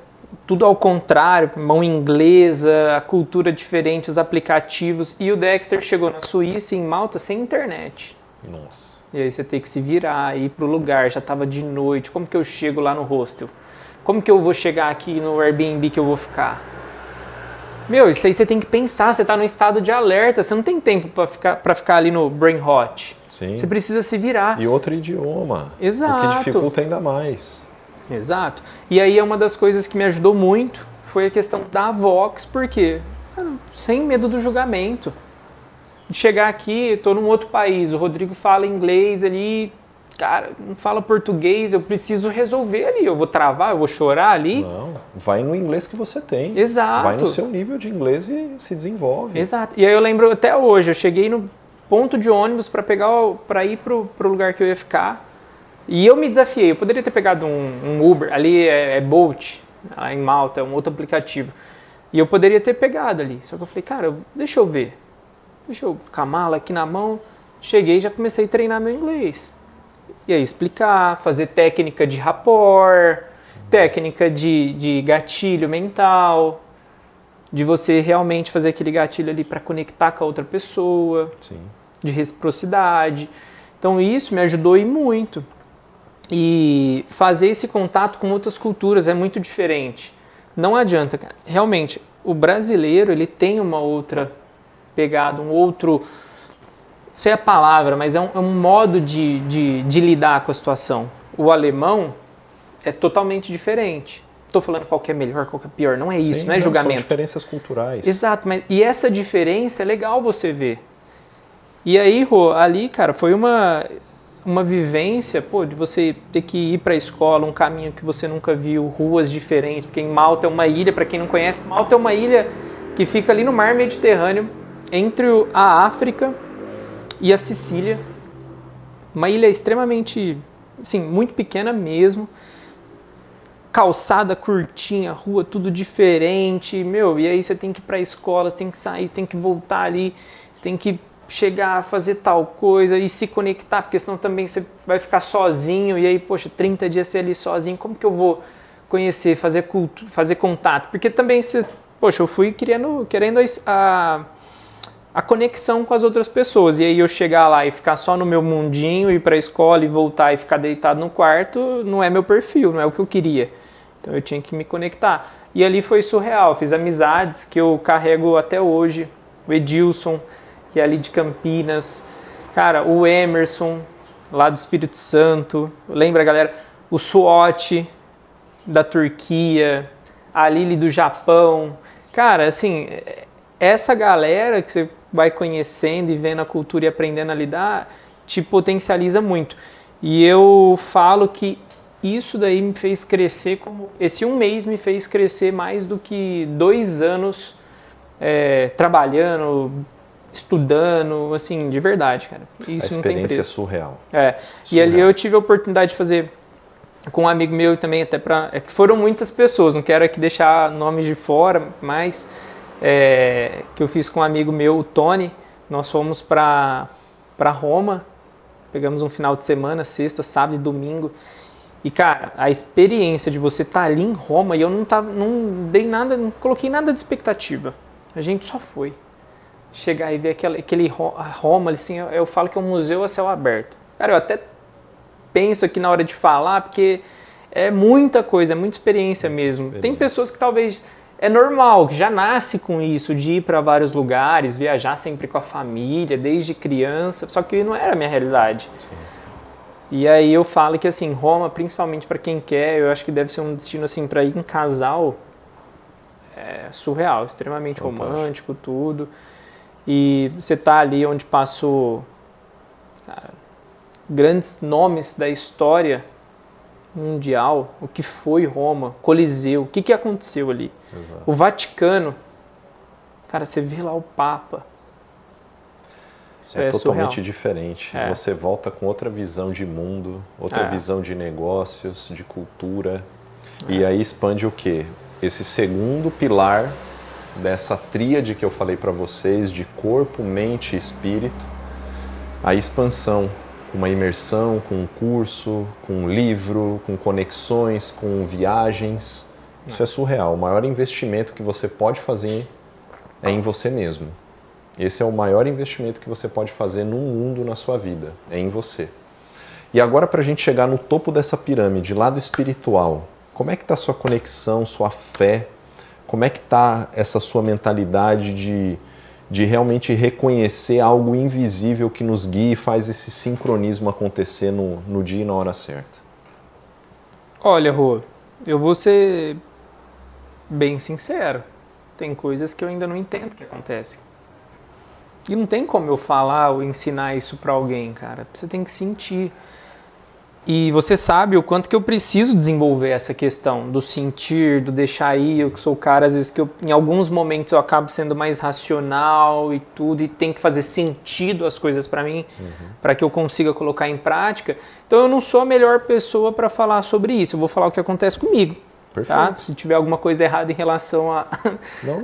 tudo ao contrário, mão inglesa, a cultura diferente, os aplicativos. E o Dexter chegou na Suíça e em Malta sem internet. Nossa. E aí você tem que se virar, ir pro lugar, já tava de noite. Como que eu chego lá no hostel? Como que eu vou chegar aqui no Airbnb que eu vou ficar? Isso aí você tem que pensar, você tá no estado de alerta, você não tem tempo para ficar ali no brain rot. Sim. Você precisa se virar. E outro idioma. Exato. O que dificulta ainda mais. Exato. E aí é uma das coisas que me ajudou muito, foi a questão da Vox, porque sem medo do julgamento. De chegar aqui, eu tô num outro país, o Rodrigo fala inglês ali, cara, não fala português, eu preciso resolver ali, eu vou travar, eu vou chorar ali. Não, vai no inglês que você tem. Exato. Vai no seu nível de inglês e se desenvolve. Exato. E aí eu lembro até hoje, eu cheguei no ponto de ônibus para ir pro lugar que eu ia ficar. E eu me desafiei, eu poderia ter pegado um Uber, ali é Bolt, lá em Malta, é um outro aplicativo. E eu poderia ter pegado ali, só que eu falei, cara, deixa eu ver. Deixa eu com a mala aqui na mão. Cheguei e já comecei a treinar meu inglês. E aí explicar, fazer técnica de rapport, técnica de gatilho mental, de você realmente fazer aquele gatilho ali para conectar com a outra pessoa, Sim. de reciprocidade. Então isso me ajudou e muito. E fazer esse contato com outras culturas é muito diferente. Não adianta, cara. Realmente, o brasileiro ele tem uma outra pegada, um outro... Não sei a palavra, mas é um modo de lidar com a situação. O alemão é totalmente diferente. Estou falando qual que é melhor, qual que é pior. Não é isso, Sim, não é julgamento. São diferenças culturais. Exato, e essa diferença é legal você ver. E aí, Rô, ali, cara, foi uma vivência, de você ter que ir para a escola, um caminho que você nunca viu, ruas diferentes, porque em Malta é uma ilha, para quem não conhece, Malta é uma ilha que fica ali no mar Mediterrâneo, entre a África e a Sicília. Uma ilha extremamente, assim, muito pequena mesmo, calçada curtinha, rua tudo diferente, e aí você tem que ir para a escola, você tem que sair, você tem que voltar ali, você tem que chegar a fazer tal coisa e se conectar, porque senão também você vai ficar sozinho, e aí, 30 dias você ali sozinho, como que eu vou conhecer, fazer contato? Porque também, eu fui querendo a conexão com as outras pessoas, e aí eu chegar lá e ficar só no meu mundinho, ir para a escola e voltar e ficar deitado no quarto, não é meu perfil, não é o que eu queria. Então eu tinha que me conectar. E ali foi surreal, fiz amizades que eu carrego até hoje, o Edilson, que é ali de Campinas, cara, o Emerson, lá do Espírito Santo, lembra, galera? O Suot, da Turquia, a Lili do Japão. Cara, assim, essa galera que você vai conhecendo e vendo a cultura e aprendendo a lidar, te potencializa muito. E eu falo que isso daí me fez crescer, esse um mês me fez crescer mais do que 2 anos trabalhando, estudando, assim, de verdade, cara. Isso a não tem experiência preço. é surreal. E ali eu tive a oportunidade de fazer com um amigo meu também, até que foram muitas pessoas, não quero aqui deixar nomes de fora, mas que eu fiz com um amigo meu, o Tony. Nós fomos para Roma, pegamos um final de semana, sexta, sábado e domingo. E, cara, a experiência de você estar ali em Roma, e eu não dei nada, não coloquei nada de expectativa. A gente só foi. Chegar e ver aquele Roma, assim, eu falo que é um museu a céu aberto. Cara, eu até penso aqui na hora de falar, porque é muita coisa, é muita experiência mesmo. Tem pessoas que talvez é normal, que já nasce com isso, de ir para vários lugares, viajar sempre com a família, desde criança, só que não era a minha realidade. Sim. E aí eu falo que assim, Roma, principalmente para quem quer, eu acho que deve ser um destino assim para ir em casal, surreal, extremamente romântico, tudo. E você tá ali onde passou, cara, grandes nomes da história mundial, o que foi Roma, Coliseu, o que aconteceu ali. Exato. O Vaticano, cara, você vê lá o Papa. Isso é totalmente surreal. diferente. Você volta com outra visão de mundo, outra visão de negócios, de cultura. E aí expande o quê? Esse segundo pilar dessa tríade que eu falei para vocês de corpo, mente e espírito. A expansão, com uma imersão, com um curso, com um livro, com conexões, com viagens. Isso é surreal. O maior investimento que você pode fazer é em você mesmo. Esse é o maior investimento que você pode fazer no mundo, na sua vida. É em você. E agora, para a gente chegar no topo dessa pirâmide, lado espiritual, como é que está a sua conexão, sua fé? Como é que está essa sua mentalidade de realmente reconhecer algo invisível que nos guia e faz esse sincronismo acontecer no dia e na hora certa? Olha, Rô, eu vou ser bem sincero. Tem coisas que eu ainda não entendo que acontecem. E não tem como eu falar ou ensinar isso pra alguém, cara. Você tem que sentir. E você sabe o quanto que eu preciso desenvolver essa questão do sentir, do deixar ir. Eu sou o cara, às vezes, que em alguns momentos eu acabo sendo mais racional e tudo, e tem que fazer sentido as coisas pra mim, para que eu consiga colocar em prática. Então eu não sou a melhor pessoa para falar sobre isso. Eu vou falar o que acontece comigo. Tá? Se tiver alguma coisa errada em relação a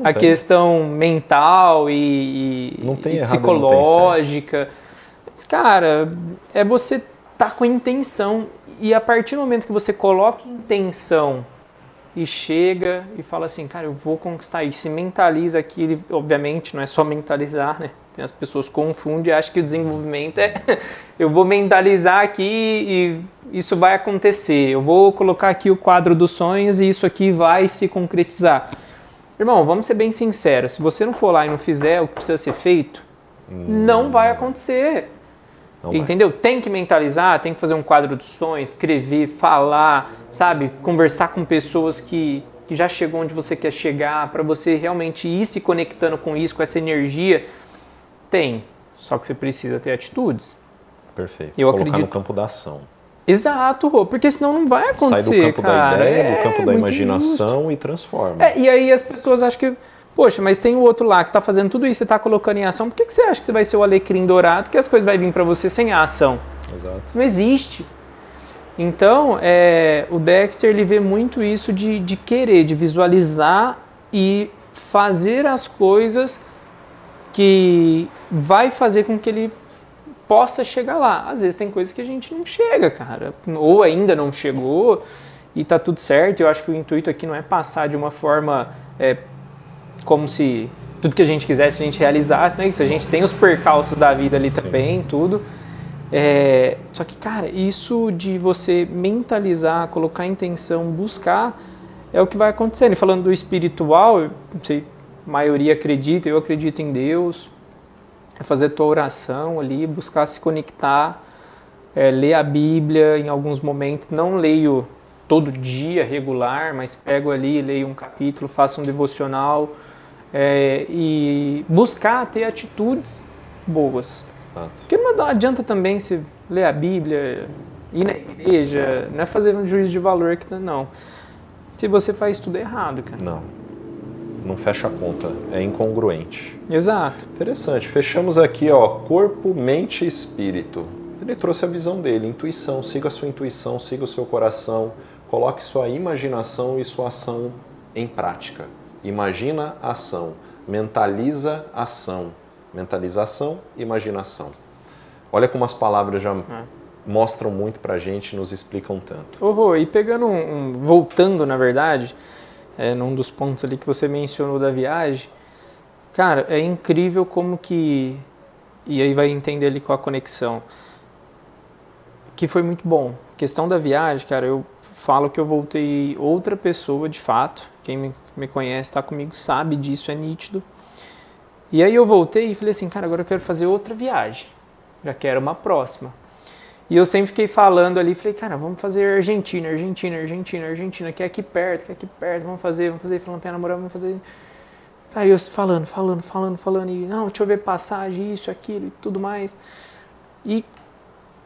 a questão mental e psicológica. Mas, cara, é você estar com intenção. E a partir do momento que você coloca intenção e chega e fala assim, cara, eu vou conquistar isso, se mentaliza aquilo, obviamente não é só mentalizar, né? Tem as pessoas que confundem e acham que o desenvolvimento é eu vou mentalizar aqui e isso vai acontecer, eu vou colocar aqui o quadro dos sonhos e isso aqui vai se concretizar. Irmão, vamos ser bem sinceros, se você não for lá e não fizer o que precisa ser feito, não vai acontecer. Entendeu? Tem que mentalizar, tem que fazer um quadro dos sonhos, escrever, falar, sabe? Conversar com pessoas que já chegou onde você quer chegar, para você realmente ir se conectando com isso, com essa energia. Tem, só que você precisa ter atitudes. Perfeito. Eu colocar acredito no campo da ação. Exato, Rô, porque senão não vai acontecer, sai do campo cara. da ideia, do campo da imaginação injusto. E transforma. E aí as pessoas acham que, poxa, mas tem o outro lá que tá fazendo tudo isso, você tá colocando em ação, por que você acha que você vai ser o alecrim dourado, que as coisas vão vir para você sem a ação? Exato. Não existe. Então, o Dexter, ele vê muito isso de querer, de visualizar e fazer as coisas que vai fazer com que ele possa chegar lá. Às vezes tem coisas que a gente não chega, cara, ou ainda não chegou e tá tudo certo. Eu acho que o intuito aqui não é passar de uma forma como se tudo que a gente quisesse a gente realizasse, não é isso? A gente tem os percalços da vida ali também, tudo. Só que, cara, isso de você mentalizar, colocar intenção, buscar, é o que vai acontecendo. E falando do espiritual, eu não sei, a maioria acredita, eu acredito em Deus, é fazer tua oração ali, buscar se conectar, ler a Bíblia em alguns momentos, não leio todo dia regular, mas pego ali, leio um capítulo, faço um devocional e buscar ter atitudes boas. Porque não adianta também se ler a Bíblia, ir na igreja, não é fazer um juízo de valor que não. Se você faz tudo errado, cara. Não fecha a conta, é incongruente. Exato. Interessante. Fechamos aqui, ó, corpo, mente e espírito. Ele trouxe a visão dele, intuição. Siga a sua intuição, siga o seu coração, coloque sua imaginação e sua ação em prática. Imagina ação, mentaliza ação. Mentalização, imaginação. Olha como as palavras já mostram muito pra gente e nos explicam tanto. E pegando voltando, na verdade, num dos pontos ali que você mencionou da viagem, cara, é incrível como que, e aí vai entender ali com a conexão, que foi muito bom. Questão da viagem, cara, eu falo que eu voltei outra pessoa de fato. Quem me conhece, tá comigo, sabe disso, é nítido. E aí eu voltei e falei assim, cara, agora eu quero fazer outra viagem. Já quero uma próxima. E eu sempre fiquei falando ali, falei, cara, vamos fazer Argentina, que é aqui perto, vamos fazer, falando pra namorar, vamos fazer. Aí eu falando, e não, deixa eu ver passagem, isso, aquilo e tudo mais. E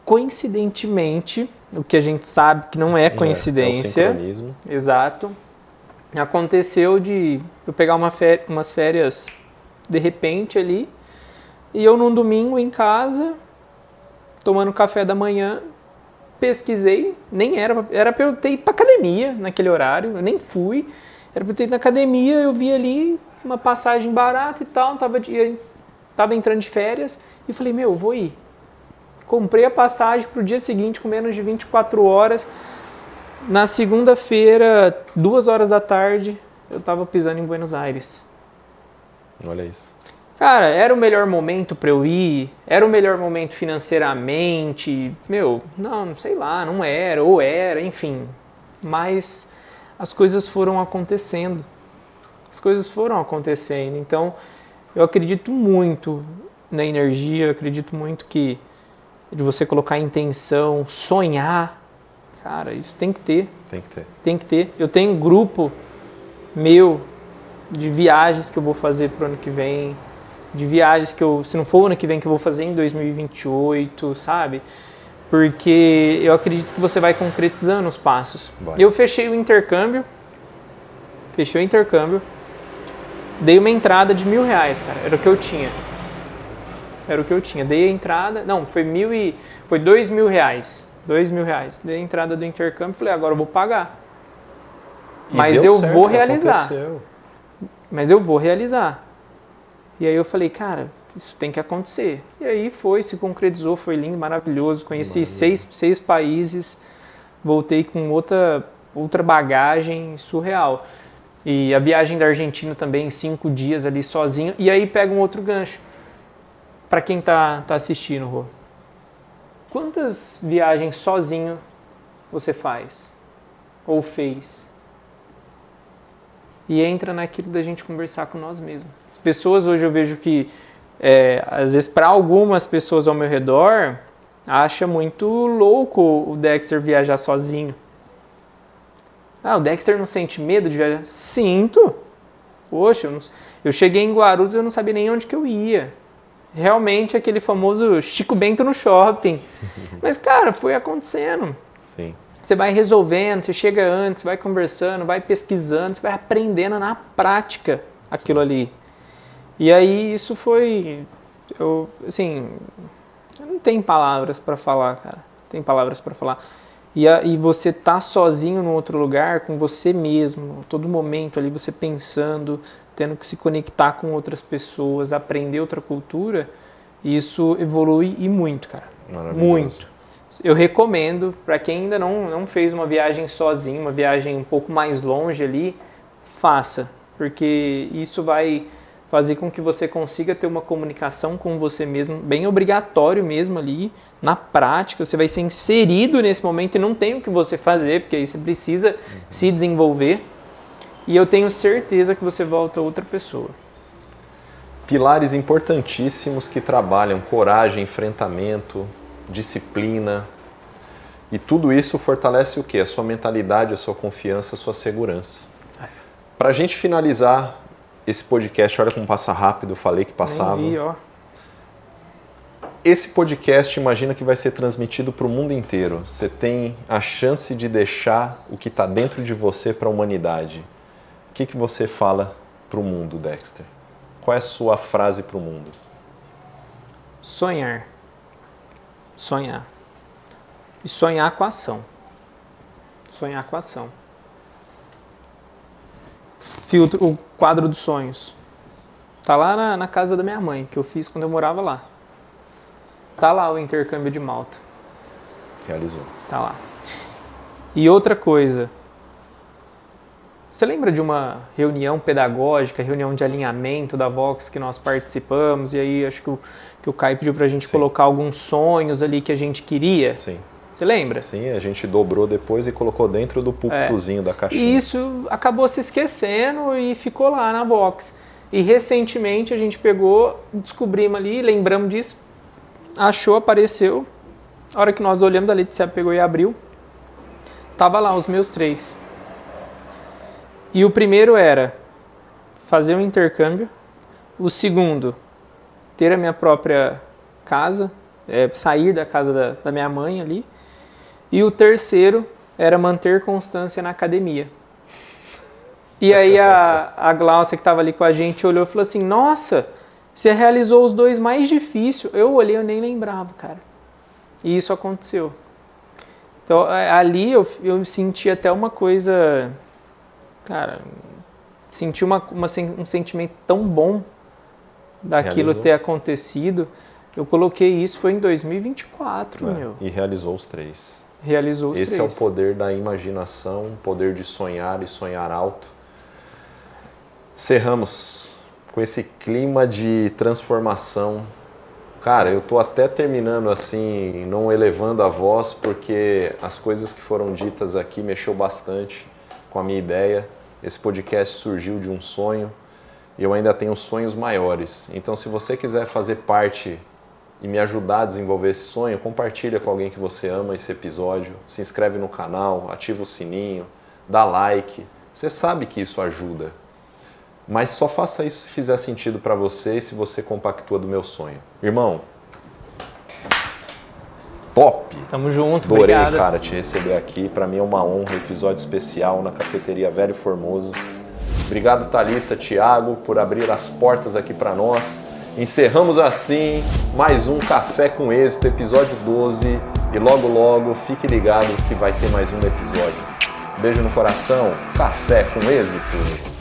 coincidentemente, o que a gente sabe que não é coincidência, é o sincronismo. Exato, aconteceu de eu pegar umas férias de repente ali, e eu num domingo em casa, tomando café da manhã, pesquisei, nem era pra eu ter ido pra academia naquele horário, eu nem fui, era pra eu ter ido na academia, eu vi ali uma passagem barata e tal, tava entrando de férias, e falei, meu, vou ir. Comprei a passagem pro dia seguinte com menos de 24 horas. Na segunda-feira, 2 horas da tarde, eu tava pisando em Buenos Aires. Olha isso. Cara, era o melhor momento pra eu ir? Era o melhor momento financeiramente? Meu, não sei lá, não era, ou era, enfim. Mas as coisas foram acontecendo. Então, eu acredito muito na energia, eu acredito muito que de você colocar intenção, sonhar, cara, isso tem que ter. Tem que ter. Eu tenho um grupo meu de viagens que eu vou fazer pro ano que vem, de viagens que se não for o ano que vem, que eu vou fazer em 2028, sabe? Porque eu acredito que você vai concretizando os passos. Eu fechei o intercâmbio, dei uma entrada de R$1.000, cara, era o que eu tinha. Dei a entrada, não, foi R$2.000, R$2.000. Dei a entrada do intercâmbio e falei, agora eu vou pagar. Mas eu vou realizar. E aí eu falei, cara, isso tem que acontecer. E aí se concretizou, foi lindo, maravilhoso. Conheci 6 países, voltei com outra bagagem surreal. E a viagem da Argentina também, 5 dias ali sozinho. E aí pega um outro gancho. Para quem tá assistindo, Rô, quantas viagens sozinho você faz? Ou fez? E entra naquilo da gente conversar com nós mesmos. As pessoas hoje eu vejo que, às vezes para algumas pessoas ao meu redor, acha muito louco o Dexter viajar sozinho. Ah, o Dexter não sente medo de viajar? Sinto. Poxa, eu cheguei em Guarulhos e eu não sabia nem onde que eu ia. Realmente aquele famoso Chico Bento no shopping. Mas, cara, foi acontecendo. Sim. Você vai resolvendo, você chega antes, vai conversando, vai pesquisando, você vai aprendendo na prática aquilo ali. E aí isso foi... eu não tenho palavras para falar, cara. E você tá sozinho num outro lugar, com você mesmo, todo momento ali você pensando, tendo que se conectar com outras pessoas, aprender outra cultura, isso evolui e muito, cara. Muito. Eu recomendo, para quem ainda não fez uma viagem sozinho, uma viagem um pouco mais longe ali, faça, porque isso vai fazer com que você consiga ter uma comunicação com você mesmo, bem obrigatório mesmo ali, na prática, você vai ser inserido nesse momento e não tem o que você fazer, porque aí você precisa se desenvolver, e eu tenho certeza que você volta outra pessoa. Pilares importantíssimos que trabalham coragem, enfrentamento, disciplina, e tudo isso fortalece o quê? A sua mentalidade, a sua confiança, a sua segurança. Para a gente finalizar esse podcast, olha como passa rápido, eu falei que passava. Nem vi, ó. Esse podcast, imagina que vai ser transmitido para o mundo inteiro. Você tem a chance de deixar o que está dentro de você para a humanidade. O que você fala para o mundo, Dexter? Qual é a sua frase para o mundo? Sonhar. E sonhar com ação. O quadro dos sonhos. Tá lá na casa da minha mãe, que eu fiz quando eu morava lá. Tá lá o intercâmbio de Malta. Realizou. Tá lá. E outra coisa. Você lembra de uma reunião pedagógica, reunião de alinhamento da Vox que nós participamos? E aí acho que o Caio pediu pra gente colocar alguns sonhos ali que a gente queria. Sim. Você lembra? Sim, a gente dobrou depois e colocou dentro do púlpitozinho da caixinha. E isso acabou se esquecendo e ficou lá na box. E recentemente a gente pegou, descobrimos ali, lembramos disso, achou, apareceu. A hora que nós olhamos, a Letícia pegou e abriu. Tava lá os meus 3. E o primeiro era fazer um intercâmbio. O segundo, ter a minha própria casa, sair da casa da minha mãe ali. E o terceiro era manter constância na academia. E aí a Glaucia, que estava ali com a gente, olhou e falou assim, nossa, você realizou os 2 mais difíceis. Eu olhei, eu nem lembrava, cara. E isso aconteceu. Então ali eu senti até uma coisa, cara, senti um sentimento tão bom daquilo ter acontecido. Eu coloquei isso, foi em 2024, meu. E realizou os 3. Realizou os 3. Esse é o poder da imaginação, o poder de sonhar e sonhar alto. Cerramos com esse clima de transformação. Cara, eu tô até terminando assim, não elevando a voz, porque as coisas que foram ditas aqui mexeu bastante com a minha ideia. Esse podcast surgiu de um sonho e eu ainda tenho sonhos maiores. Então, se você quiser fazer parte e me ajudar a desenvolver esse sonho, compartilha com alguém que você ama esse episódio, se inscreve no canal, ativa o sininho, dá like. Você sabe que isso ajuda. Mas só faça isso se fizer sentido para você e se você compactua do meu sonho. Irmão, top! Tamo junto, adorei, obrigado. Cara, te receber aqui. Para mim é uma honra, episódio especial na Cafeteria Velho Formoso. Obrigado, Thalissa, Thiago, por abrir as portas aqui para nós. Encerramos assim mais um Café com Êxito, episódio 12. E logo, logo, fique ligado que vai ter mais um episódio. Beijo no coração, Café com Êxito!